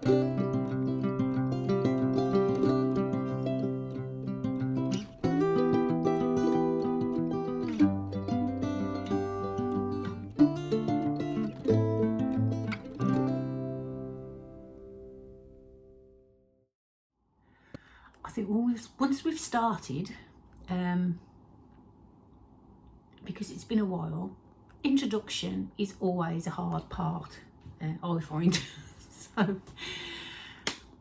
I think once we've started, because it's been a while, introduction is always a hard part, I find. So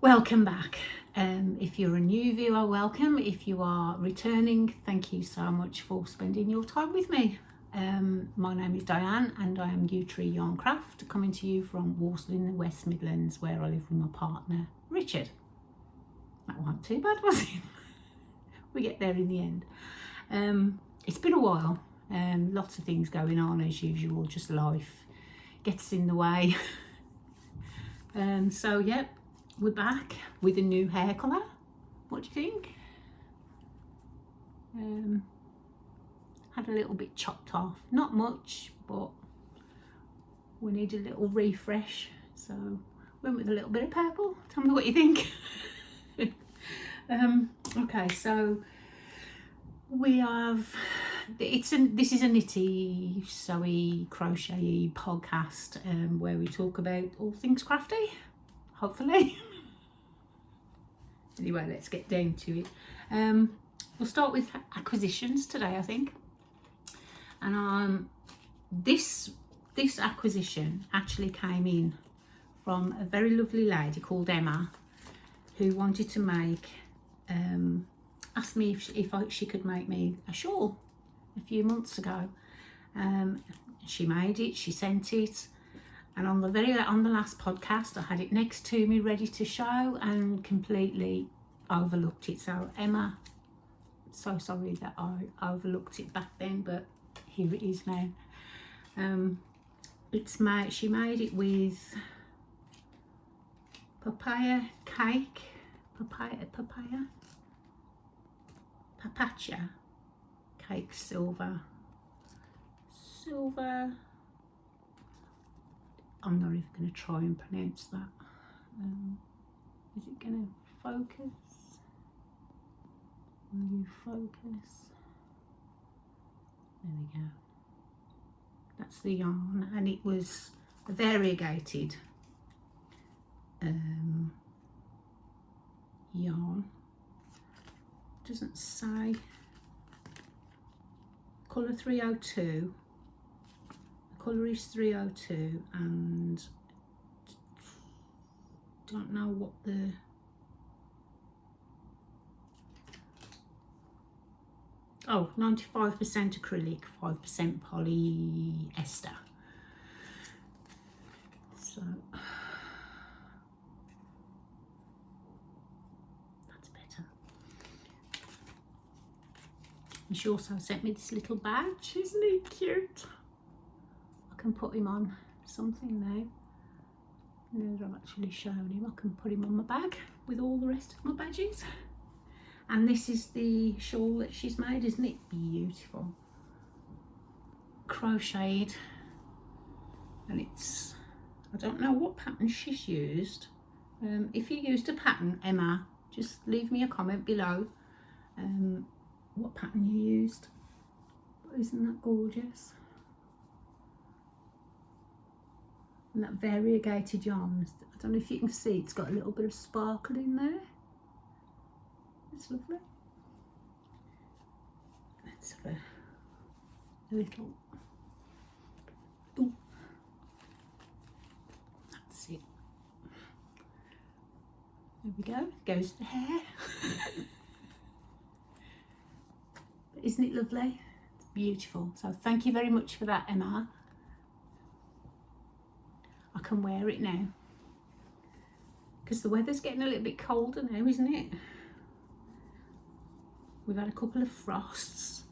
welcome back. If you're a new viewer, welcome. If you are returning, thank you so much for spending your time with me. My name is Diane and I am Yew Tree Yarn Craft, coming to you from Walsall in the West Midlands, where I live with my partner Richard. That wasn't too bad, was it? We get there in the end. It's been a while, lots of things going on as usual, just life gets in the way. So yeah, we're back with a new hair colour. What do you think? Had a little bit chopped off, not much, but we need a little refresh, so went with a little bit of purple. Tell me what you think. Okay, so we have, this is a knitty, sewy, crochet podcast, where we talk about all things crafty, hopefully. Anyway, let's get down to it. We'll start with acquisitions today, I think. And this acquisition actually came in from a very lovely lady called Emma, who wanted to make, asked me if she could make me a shawl a few months ago. She made it, she sent it, and on the last podcast I had it next to me ready to show and completely overlooked it. So Emma, so sorry that I overlooked it back then, but here it is now. She made it with papaya cake, papacha cake silver. I'm not even going to try and pronounce that. Is it going to focus? Will you focus? There we go. That's the yarn, and it was a variegated yarn. Doesn't say. Colour 302. The colour is 302, and don't know what the oh, 95% acrylic, 5% polyester. So that's better. And she also sent me this little badge. Isn't he cute? I can put him on something now. Now that I've actually shown him, I can put him on my bag with all the rest of my badges. And this is the shawl that she's made. Isn't it beautiful? Crocheted, and it's, I don't know what pattern she's used. If you used a pattern, Emma, just leave me a comment below what pattern you used. But isn't that gorgeous? And that variegated yarn, I don't know if you can see, it's got a little bit of sparkle in there. It's lovely. Let's have a little. Ooh. That's it. There we go. Goes the hair. But isn't it lovely? It's beautiful. So thank you very much for that, Emma. I can wear it now because the weather's getting a little bit colder now, isn't it? We've had a couple of frosts.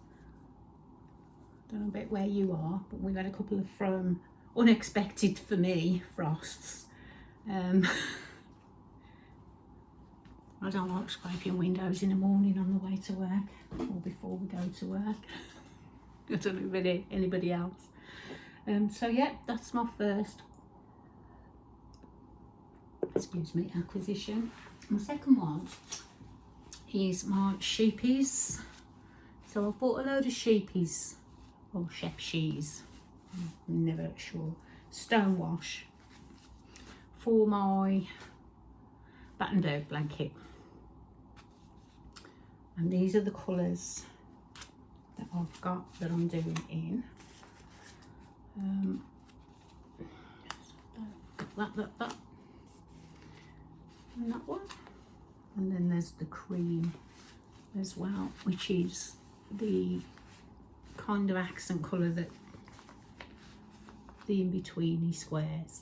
Don't know about where you are, but we've had a couple of unexpected for me frosts. I don't like scraping windows in the morning on the way to work or before we go to work. I don't know about anybody else. So yeah, that's my first excuse me, acquisition. My second one is my sheepies. So I've bought a load of sheepies, or shepshies, I'm never sure, stone wash for my Battenberg blanket. And these are the colours that I've got that I'm doing in. That. And that one. And then there's the cream as well, which is the kind of accent colour that the in-betweeny squares.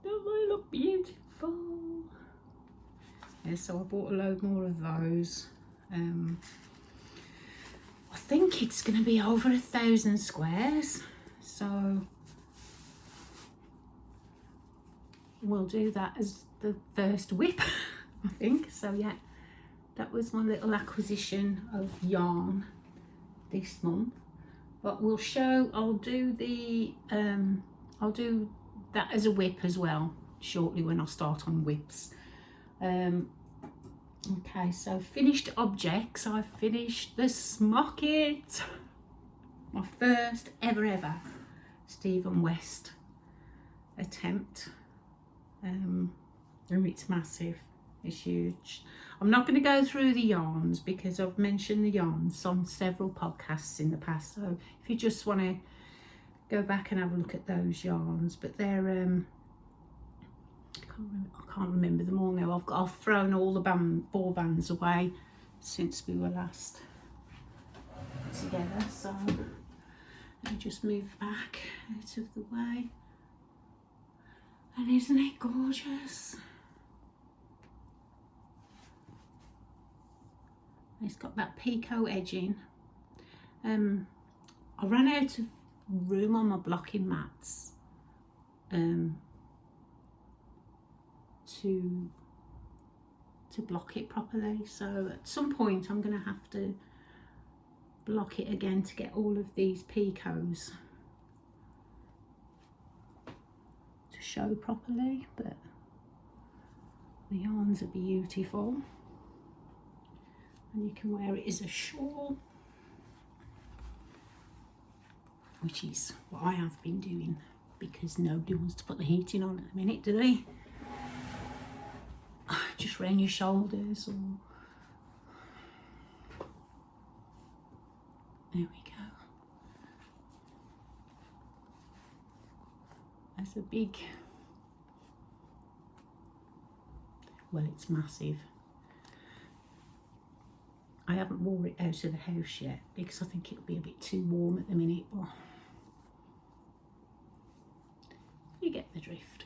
Don't they look beautiful? Yeah, so I bought a load more of those. I think it's going to be over 1,000 squares, so we'll do that as the first whip, I think. So yeah, that was my little acquisition of yarn this month. But we'll show, I'll do that as a whip as well shortly when I start on whips. Okay, so finished objects. I finished the Smock It, my first ever Stephen West attempt. And it's massive, it's huge. I'm not going to go through the yarns because I've mentioned the yarns on several podcasts in the past, so if you just want to go back and have a look at those yarns, but they're I can't remember them all now. I've thrown all the ball bands away since we were last together, so let me just move back out of the way. And isn't it gorgeous? It's got that picot edging. I ran out of room on my blocking mats to block it properly, so at some point I'm going to have to block it again to get all of these picots to show properly. But the yarns are beautiful, and you can wear it as a shawl, which is what I have been doing because nobody wants to put the heating on at the minute, do they? Just round your shoulders, or there we go. That's a big, well, it's massive. I haven't wore it out of the house yet because I think it'll be a bit too warm at the minute, but you get the drift.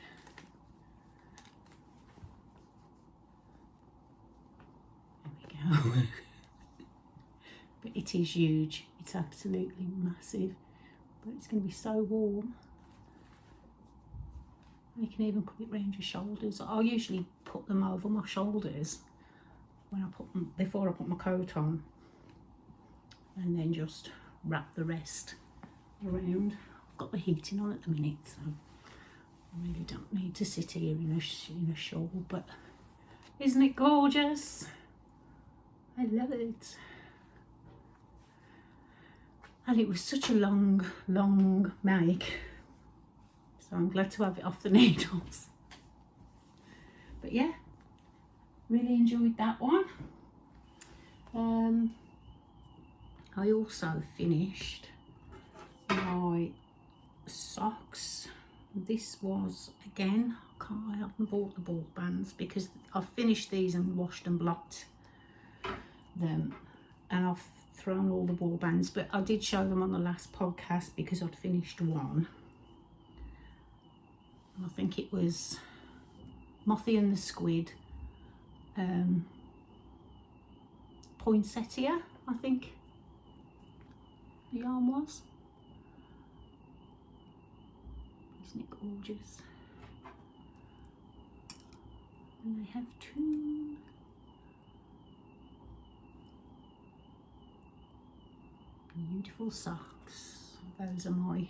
But it is huge, it's absolutely massive, but it's going to be so warm. You can even put it around your shoulders. I usually put them over my shoulders when I put them, before I put my coat on, and then just wrap the rest around. I've got the heating on at the minute, so I really don't need to sit here in a shawl, but isn't it gorgeous? I love it. And it was such a long make, so I'm glad to have it off the needles. But yeah, really enjoyed that one. I also finished my socks. This was, again, I haven't bought the ball bands because I've finished these and washed and blocked them, and I've thrown all the ball bands, but I did show them on the last podcast because I'd finished one. I think it was Mothy and the Squid, poinsettia, I think the yarn was. Isn't it gorgeous? And they have two beautiful socks. Those are my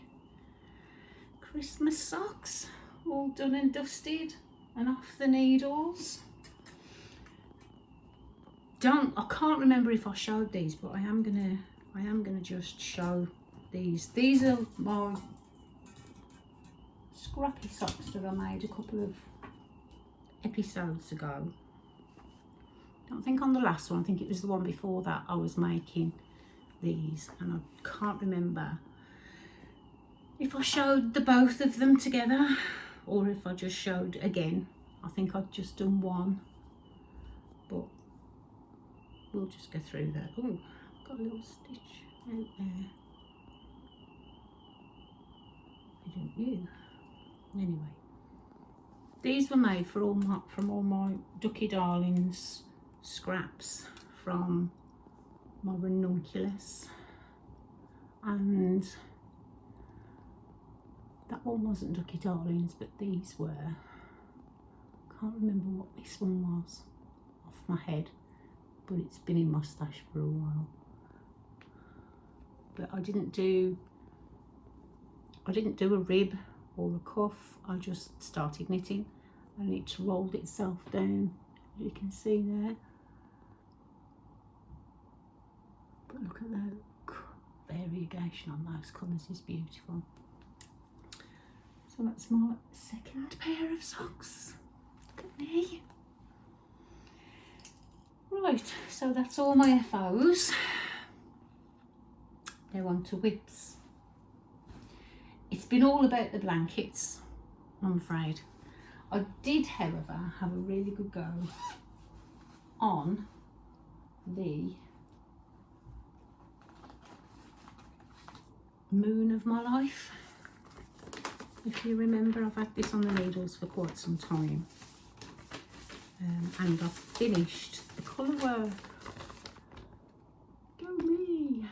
Christmas socks. all done and dusted and off the needles. I can't remember if I showed these, but I am gonna just show these. These are my scrappy socks that I made a couple of episodes ago. I don't think on the last one, I think it was the one before that I was making these, and I can't remember if I showed the both of them together or if I just showed again. I think I'd just done one, but we'll just go through that. Oh, got a little stitch out there. Didn't you? Anyway, these were made from all my Ducky Darlings scraps from my ranunculus, and that one wasn't Ducky Darlings, but these were. Can't remember what this one was off my head, but it's been in my stash for a while. But I didn't do a rib or a cuff. I just started knitting and it rolled itself down, as you can see there. But look at the variegation on those colours is beautiful. So that's my second pair of socks. Look at me. Right, so that's all my FOs. Now on to whips. It's been all about the blankets, I'm afraid. I did, however, have a really good go on the Moon of My Life. If you remember, I've had this on the needles for quite some time, and I've finished the colour work. Go me!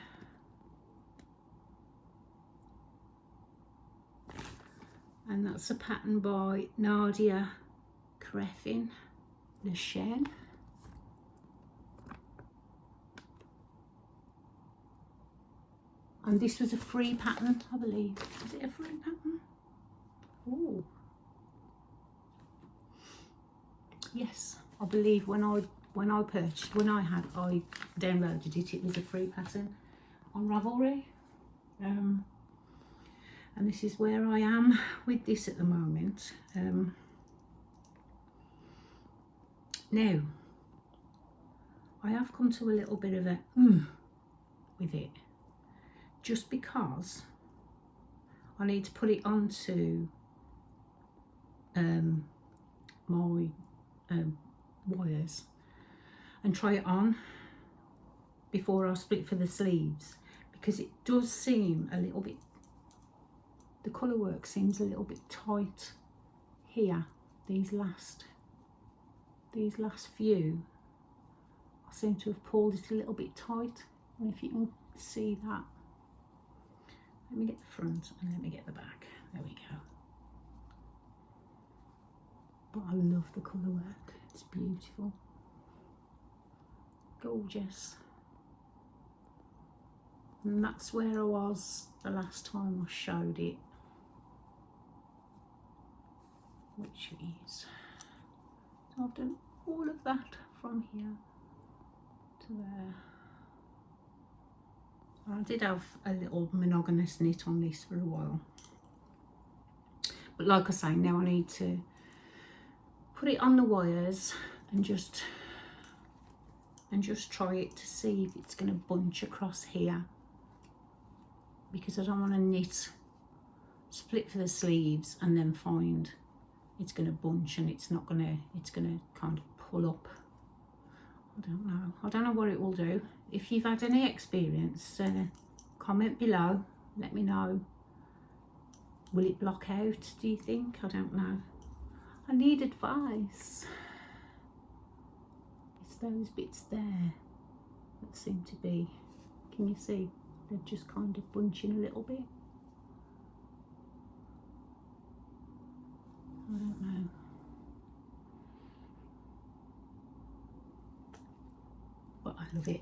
And that's a pattern by Nadia Creffin Le Chien. And this was a free pattern, I believe. Is it a free pattern? Oh, yes, I believe when I downloaded it, it was a free pattern on Ravelry. And this is where I am with this at the moment. Now, I have come to a little bit of a with it, just because I need to put it onto my wires and try it on before I split for the sleeves, because it does seem a little bit, the colour work seems a little bit tight here. These last few, I seem to have pulled it a little bit tight, and if you can see that, let me get the front and let me get the back. There we go. But I love the colour work. It's beautiful. Gorgeous. And that's where I was the last time I showed it, which is, so I've done all of that from here to there. I did have a little monogamous knit on this for a while, but like I say, now I need to put it on the wires and just try it to see if it's going to bunch across here, because I don't want to knit, split for the sleeves and then find it's going to bunch and it's going to kind of pull up. I don't know what it will do. If you've had any experience, comment below, let me know. Will it block out, do you think? I don't know. I need advice. It's those bits there that seem to be, can you see? They're just kind of bunching a little bit. I don't know. But I love it.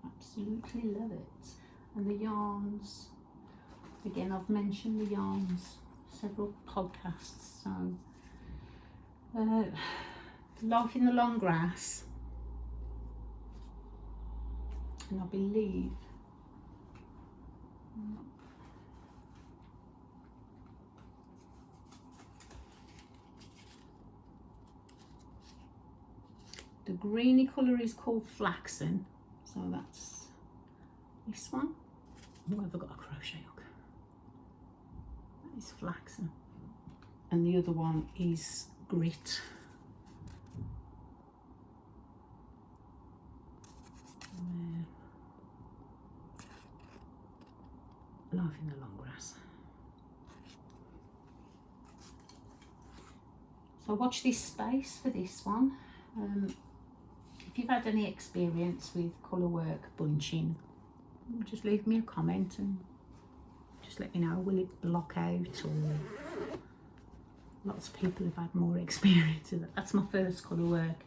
Absolutely love it. And the yarns, again, I've mentioned the yarns several podcasts. So, Life in the Long Grass, and I believe the greeny colour is called Flaxen, so that's this one. Oh, I've got a crochet hook. That is Flaxen, and the other one is Grit. Life in the Long Grass. So watch this space for this one. If you've had any experience with colour work bunching, just leave me a comment and just let me know. Will it block out, or lots of people have had more experience with it. That's my first colour work.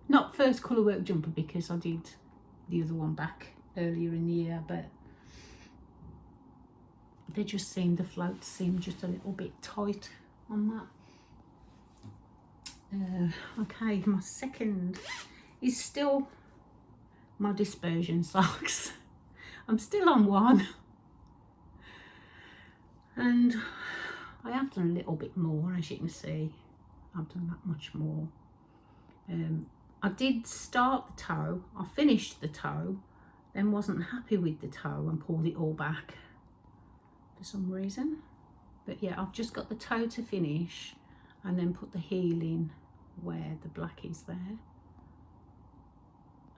Not first colour work jumper, because I did the other one back earlier in the year, but they just seem, the floats seem just a little bit tight on that. Okay, my second is still my dispersion socks. I'm still on one, and I have done a little bit more, as you can see. I've done that much more. I did start the toe, I finished the toe, then wasn't happy with the toe and pulled it all back for some reason. But yeah, I've just got the toe to finish and then put the heel in where the black is there.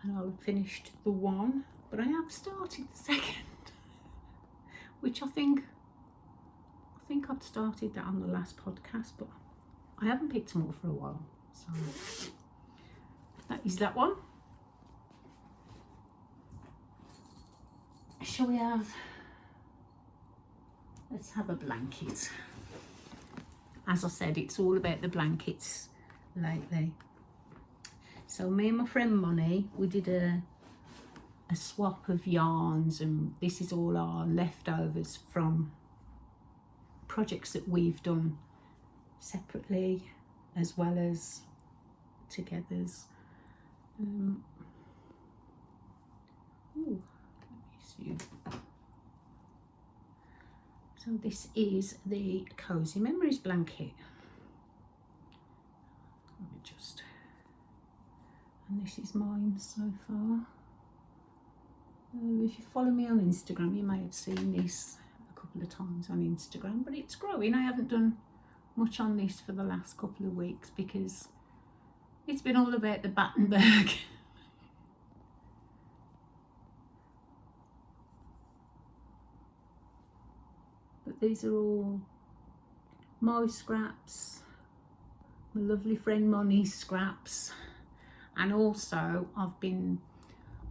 And I'll have finished the one, but I have started the second, which I think I'd started that on the last podcast, but I haven't picked them up for a while. So that is that one. Shall we have, let's have a blanket. As I said, it's all about the blankets lately. So me and my friend Moni, we did a swap of yarns, and this is all our leftovers from projects that we've done separately as well as togethers. Ooh, let me see. So this is the Cozy Memories blanket. Let me just, and this is mine so far. If you follow me on Instagram, you may have seen this a couple of times on Instagram, but it's growing. I haven't done much on this for the last couple of weeks because it's been all about the Battenberg. But these are all my scraps, my lovely friend Moni's scraps, and also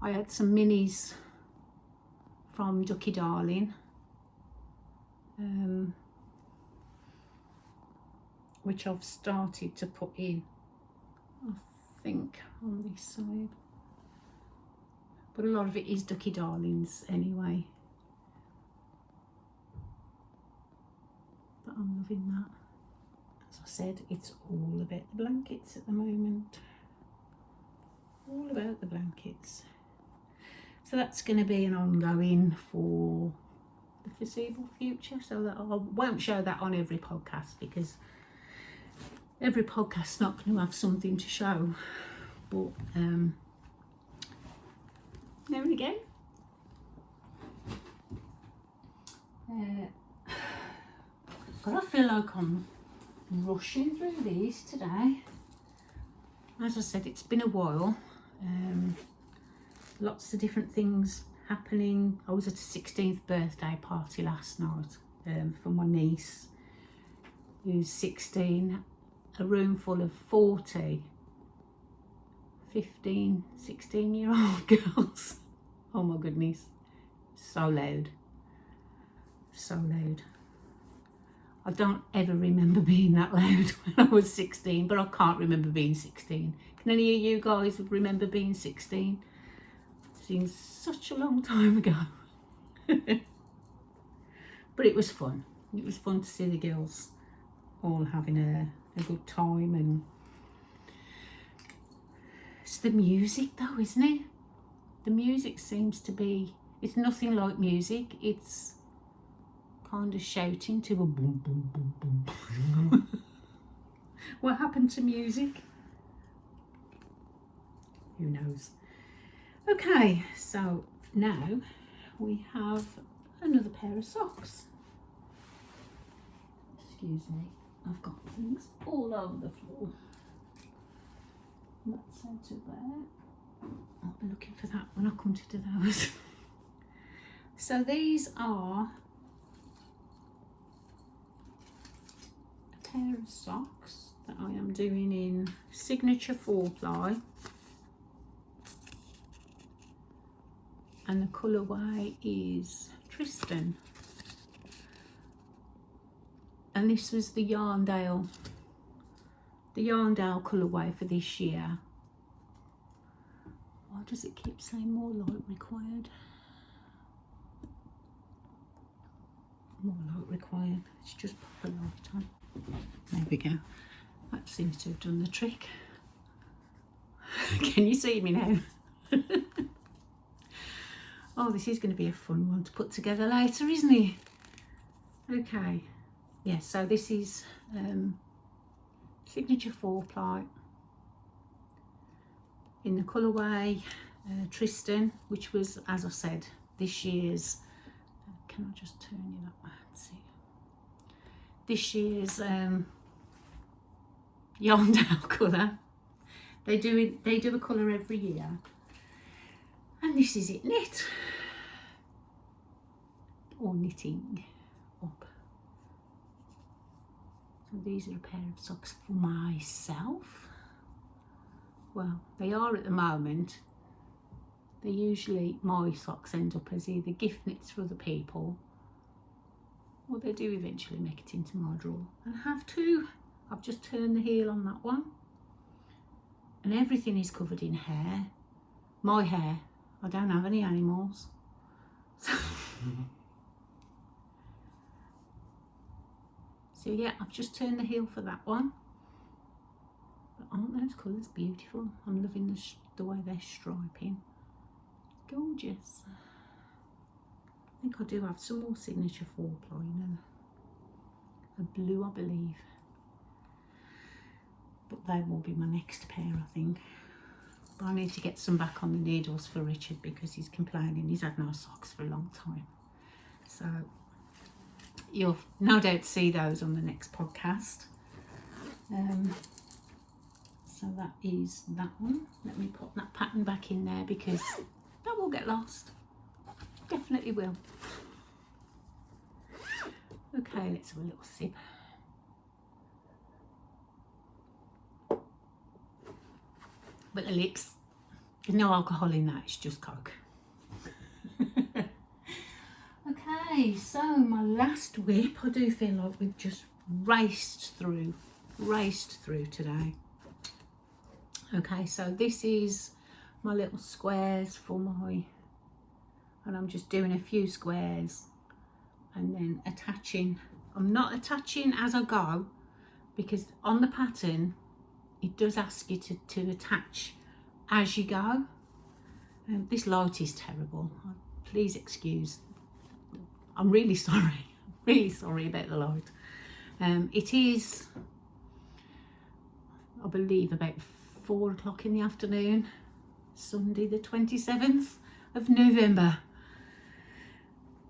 I had some minis from Ducky Darling, which I've started to put in, I think, on this side, but a lot of it is Ducky Darling's anyway. But I'm loving that. As I said, it's all about the blankets at the moment. All about the blankets. So that's going to be an ongoing for the foreseeable future. So that I won't show that on every podcast, because every podcast's not going to have something to show. But there we go. God, I feel like I'm rushing through these today. As I said, it's been a while. Lots of different things happening. I was at a 16th birthday party last night for my niece, who's 16. A room full of 40, 15, 16-year-old girls. Oh my goodness. So loud. So loud. I don't ever remember being that loud when I was 16, but I can't remember being 16. Can any of you guys remember being 16? It seems such a long time ago. But it was fun. It was fun to see the girls all having a good time, and it's the music though, isn't it? The music seems to be, it's nothing like music, it's kind of shouting to a boom, boom, boom, boom. What happened to music? Who knows? Okay, so now we have another pair of socks. Excuse me, I've got things all over the floor. That's out of there. I'll be looking for that when I come to do those. So these are a pair of socks that I am doing in Signature 4-ply, and the colourway is Tristan, and this was the Yarndale colourway for this year. Why does it keep saying more light required? More light required. It's just pop a light on. There we go. That seems to have done the trick. Can you see me now? Oh, this is going to be a fun one to put together later, isn't it? Okay. Yeah, so this is Signature 4-ply in the colourway Tristan, which was, as I said, this year's, can I just turn you that way and see? This year's Yarndale colour. They do a colour every year, and this is it knit, or knitting up. So these are a pair of socks for myself. Well, they are at the moment. They usually, my socks end up as either gift knits for other people, or they do eventually make it into my drawer. And I have two. I've just turned the heel on that one, and everything is covered in hair. My hair. I don't have any animals. So yeah, I've just turned the heel for that one. But aren't those colours beautiful? I'm loving the way they're striping. Gorgeous. I think I do have some more Signature 4-ply, you know. A blue, I believe. But they will be my next pair, I think. But I need to get some back on the needles for Richard, because he's complaining he's had no socks for a long time. So you'll no doubt see those on the next podcast. So that is that one. Let me put that pattern back in there, because that will get lost. Definitely will. Okay, let's have a little sip. But the lips, there's no alcohol in that, it's just Coke. Okay, so my last whip, I do feel like we've just raced through today. Okay, so this is my little squares for my, and I'm just doing a few squares and then attaching. I'm not attaching as I go, because on the pattern it does ask you to attach as you go. This light is terrible, please excuse. I'm really sorry, really sorry about the light. It is, I believe, about 4 o'clock in the afternoon, Sunday the 27th of November.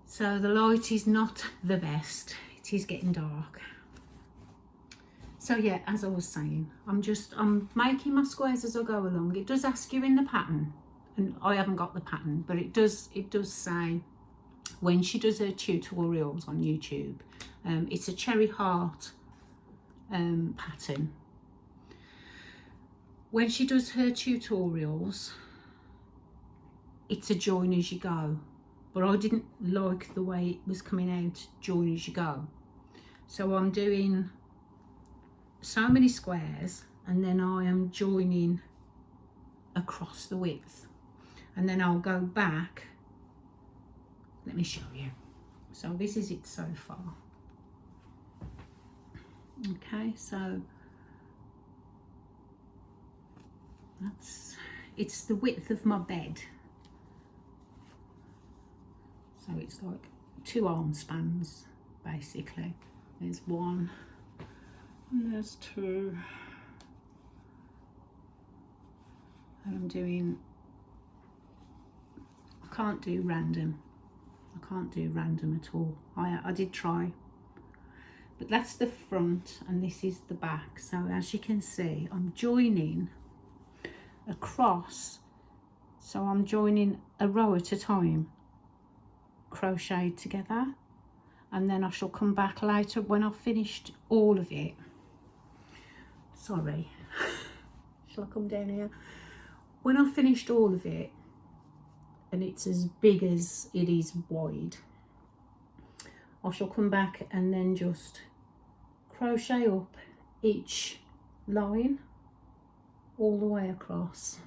So the light is not the best, it is getting dark. So yeah, as I was saying, I'm making my squares as I go along. It does ask you in the pattern, and I haven't got the pattern, but it does say when she does her tutorials on YouTube, it's a cherry heart pattern. When she does her tutorials, it's a join as you go, but I didn't like the way it was coming out, join as you go. So I'm doing so many squares, and then I am joining across the width, and then I'll go back. Let me show you. So this is it so far. Okay, so it's the width of my bed, so it's like 2 arm spans basically. There's 1 and there's 2, and I'm doing, I can't do random at all. I did try, but that's the front and this is the back. So as you can see, I'm joining across, so I'm joining a row at a time, crocheted together, and then I shall come back later when I've finished all of it. Sorry, shall I come down here? When I've finished all of it and it's as big as it is wide, I shall come back and then just crochet up each line all the way across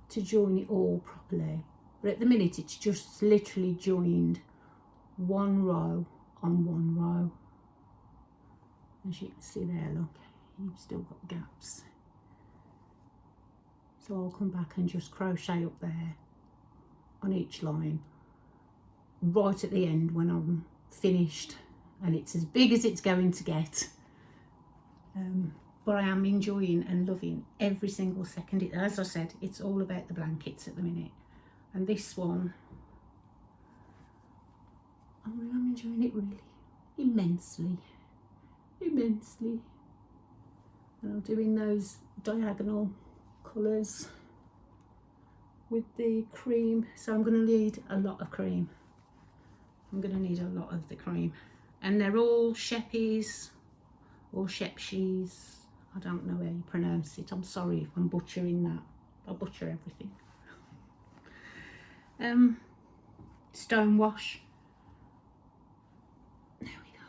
to join it all properly. But at the minute it's just literally joined 1 row on 1 row. As you can see there, look, you've still got gaps. So I'll come back and just crochet up there on each line right at the end when I'm finished, and it's as big as it's going to get. But I am enjoying and loving every single second. As I said, it's all about the blankets at the minute, and this one I'm enjoying it really immensely. And I'm doing those diagonal colours with the cream, so I'm going to need a lot of cream. I'm going to need a lot of the cream, and they're all Sheppies or Shepshies. I don't know how you pronounce it. I'm sorry if I'm butchering that. I butcher everything. Stonewash. There we go.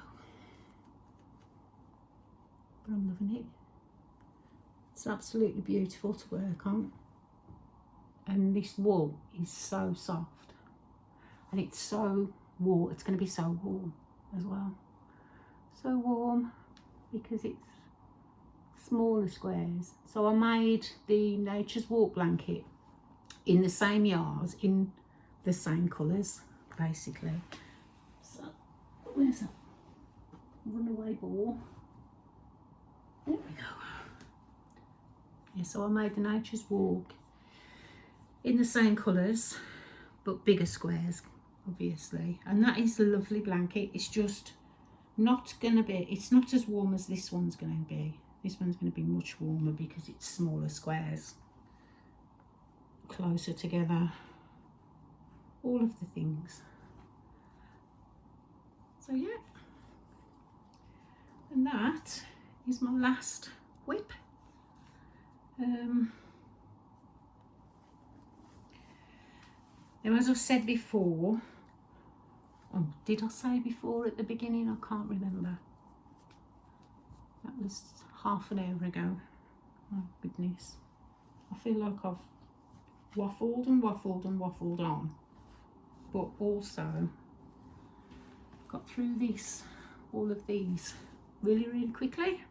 But I'm loving it. It's absolutely beautiful to work on. And this wool is so soft. And it's so warm. It's going to be so warm as well. So warm because it's smaller squares. So I made the Nature's Walk blanket in the same yards, in the same colours basically. So where's that runaway ball? There we go. Yeah, so I made the Nature's Walk in the same colours but bigger squares obviously, and that is a lovely blanket. It's just not gonna be, it's not as warm as this one's gonna be. This one's going to be much warmer because it's smaller squares, closer together, all of the things. So yeah, and that is my last whip. Now, as I said before, oh, did I say before at the beginning? I can't remember. That was half an hour ago. Oh goodness. I feel like I've waffled on, but also got through all of these really quickly.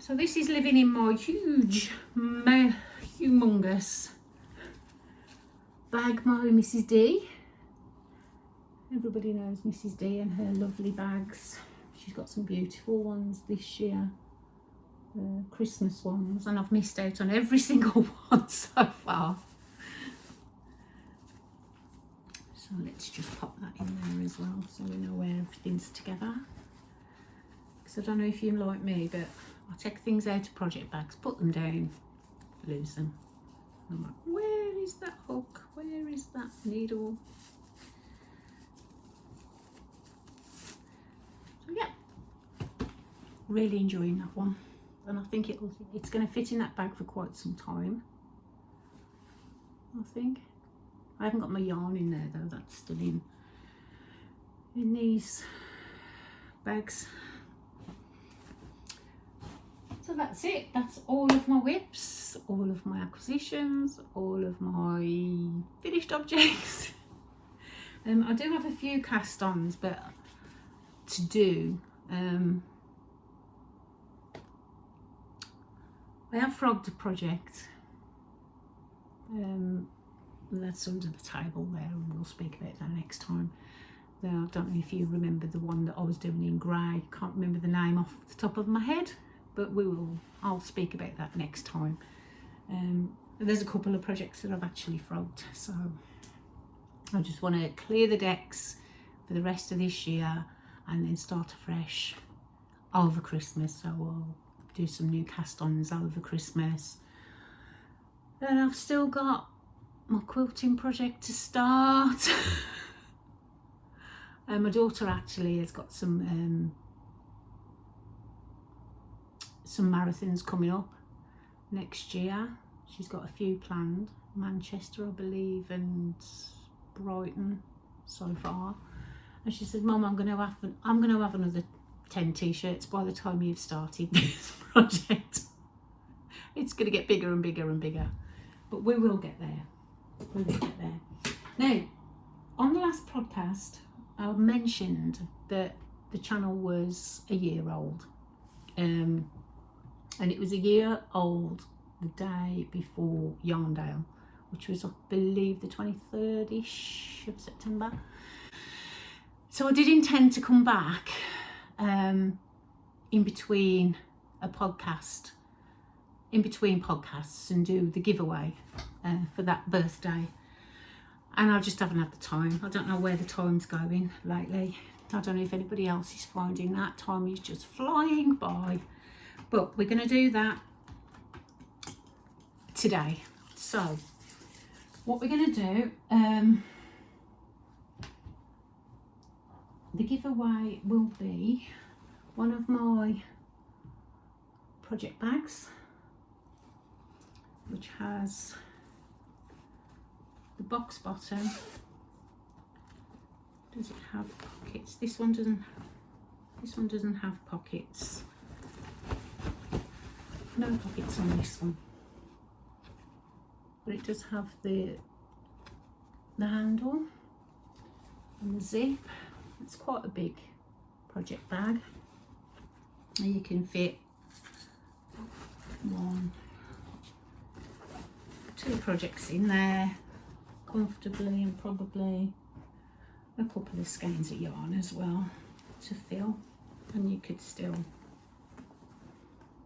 So this is living in my humongous bag, my Mrs. D. Everybody knows Mrs. D and her lovely bags. She's got some beautiful ones this year, Christmas ones, and I've missed out on every single one so far. So let's just pop that in there as well so we know where everything's together. Because I don't know if you're like me, but I take things out of project bags, put them down, lose them. And I'm like, where is that hook? Where is that needle? Really enjoying that one, and I think it's going to fit in that bag for quite some time. I think I haven't got my yarn in there though, that's still in these bags. So that's it, that's all of my whips, all of my acquisitions, all of my finished objects. I do have a few cast-ons, but to do. I have frogged a project. That's under the table there, and we'll speak about that next time. I don't know if you remember the one that I was doing in grey. Can't remember the name off the top of my head, but I'll speak about that next time. There's a couple of projects that I've actually frogged, so I just want to clear the decks for the rest of this year and then start afresh over Christmas. So I'll do some new cast-ons over Christmas. Then I've still got my quilting project to start. My daughter actually has got some marathons coming up next year. She's got a few planned, Manchester I believe and Brighton so far. And she said, Mum, I'm going to have another 10 t-shirts by the time you've started this project. It's going to get bigger and bigger and bigger, but we will get there. We will get there. Now, on the last podcast, I mentioned that the channel was a year old, and it was a year old the day before Yarndale, which was I believe the 23rd-ish of September. So I did intend to come back in between podcasts and do the giveaway for that birthday, and I just haven't had the time. I don't know where the time's going lately. I don't know if anybody else is finding that time is just flying by, but we're going to do that today. So what we're going to do, the giveaway will be one of my project bags, which has the box bottom. Does it have pockets? This one doesn't have pockets. No pockets on this one, but it does have the handle and the zip. It's quite a big project bag, and you can fit 2 projects in there comfortably, and probably a couple of skeins of yarn as well to fill, and you could still,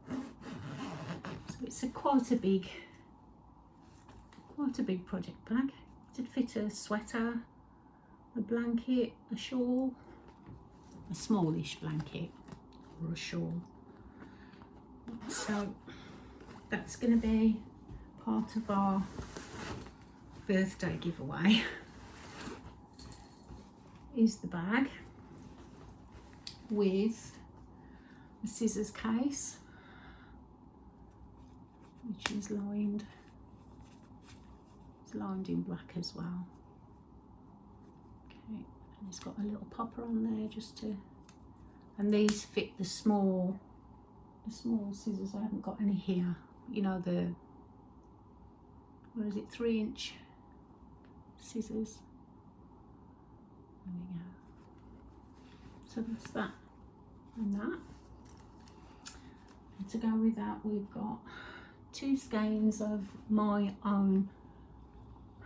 so it's quite a big project bag. It'd fit a sweater, a blanket, a shawl, a smallish blanket or a shawl. So that's going to be part of our birthday giveaway, is the bag with a scissors case, which is lined. It's lined in black as well. Okay, and it's got a little popper on there just to, and these fit the small scissors. I haven't got any here. You know, the, what is it, 3-inch scissors. There we go. So that's that and that. And to go with that, we've got 2 skeins of my own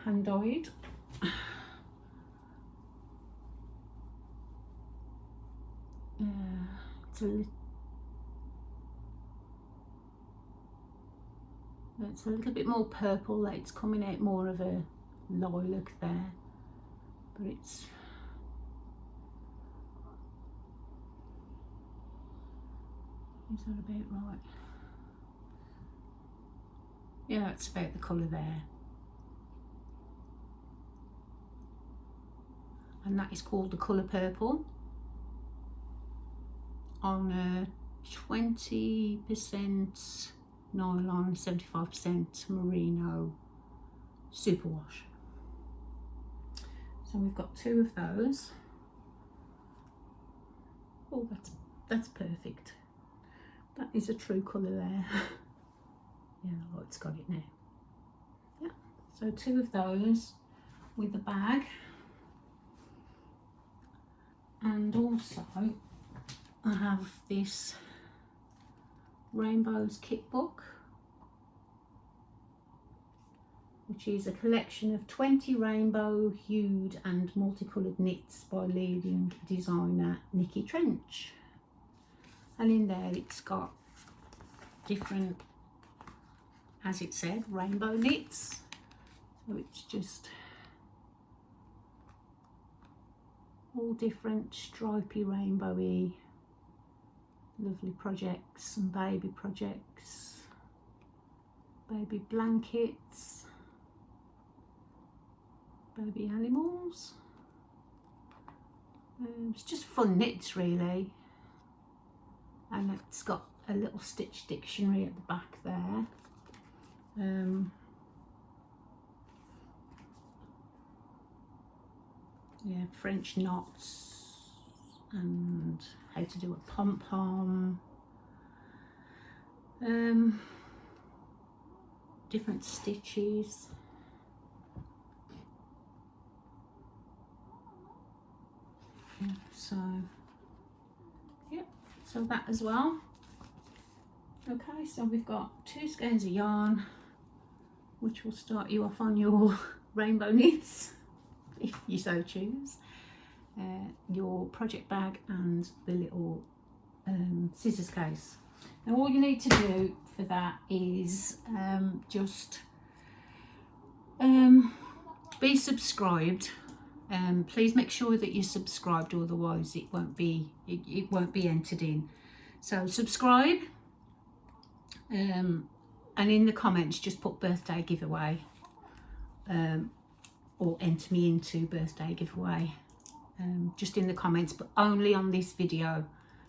hand dyed. It's a little bit more purple, like it's coming out more of a lilac there, but it's, is that about right? Yeah, that's about the colour there. And that is called the colour purple, on a 20% nylon, 75% merino superwash. So we've got 2 of those. Oh, that's perfect. That is a true colour there. Yeah, oh, it's got it now. Yeah, so 2 of those with the bag, and also I have this Rainbows kit book, which is a collection of 20 rainbow hued and multicoloured knits by leading designer Nikki Trench. And in there it's got different, as it said, rainbow knits. So it's just all different stripy, rainbowy, lovely projects, some baby projects, baby blankets, baby animals. It's just fun knits really, and it's got a little stitch dictionary at the back there. Yeah, French knots and how to do a pom-pom, different stitches. Yeah, so yeah, so that as well. Okay, so we've got 2 skeins of yarn, which will start you off on your rainbow knits if you so choose, your project bag and the little scissors case. Now all you need to do for that is just be subscribed. Please make sure that you're subscribed, otherwise it won't be entered in. So subscribe, and in the comments just put birthday giveaway, or enter me into birthday giveaway, just in the comments, but only on this video.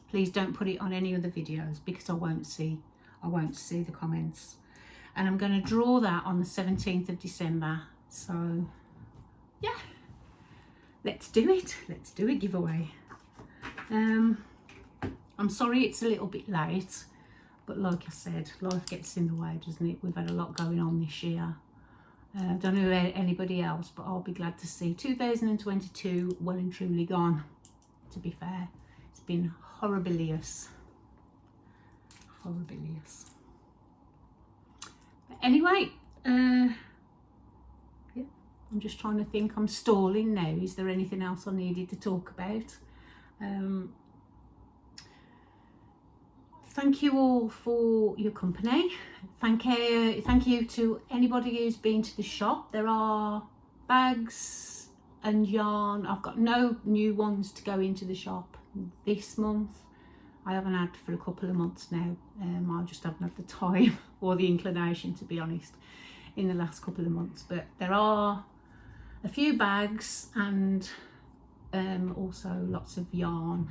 Please don't put it on any other videos because I won't see the comments. And I'm going to draw that on the 17th of December. So yeah, let's do it giveaway. I'm sorry it's a little bit late, but like I said, life gets in the way, doesn't it? We've had a lot going on this year. Don't know about anybody else, but I'll be glad to see 2022 well and truly gone, to be fair. It's been horribilious. But anyway, yeah, I'm just trying to think. I'm stalling now. Is there anything else I needed to talk about? Thank you all for your company. Thank you to anybody who's been to the shop. There are bags and yarn. I've got no new ones to go into the shop this month. I haven't had for a couple of months now. I just haven't had the time or the inclination, to be honest, in the last couple of months. But there are a few bags and also lots of yarn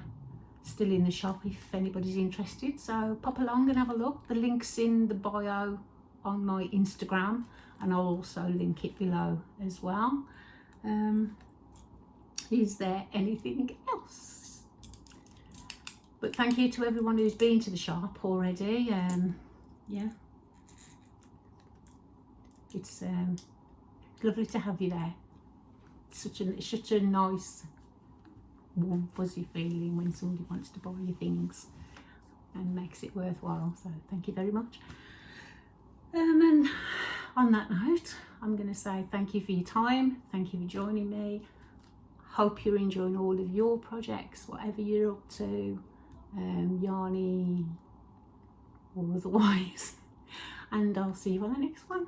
still in the shop if anybody's interested. So pop along and have a look. The link's in the bio on my Instagram, and I'll also link it below as well. Is there anything else? But thank you to everyone who's been to the shop already. Yeah, it's lovely to have you there. It's such a nice, warm, fuzzy feeling when somebody wants to buy you things and makes it worthwhile. So thank you very much. And on that note, I'm going to say thank you for your time. Thank you for joining me. Hope you're enjoying all of your projects, whatever you're up to, yarny or otherwise. And I'll see you on the next one.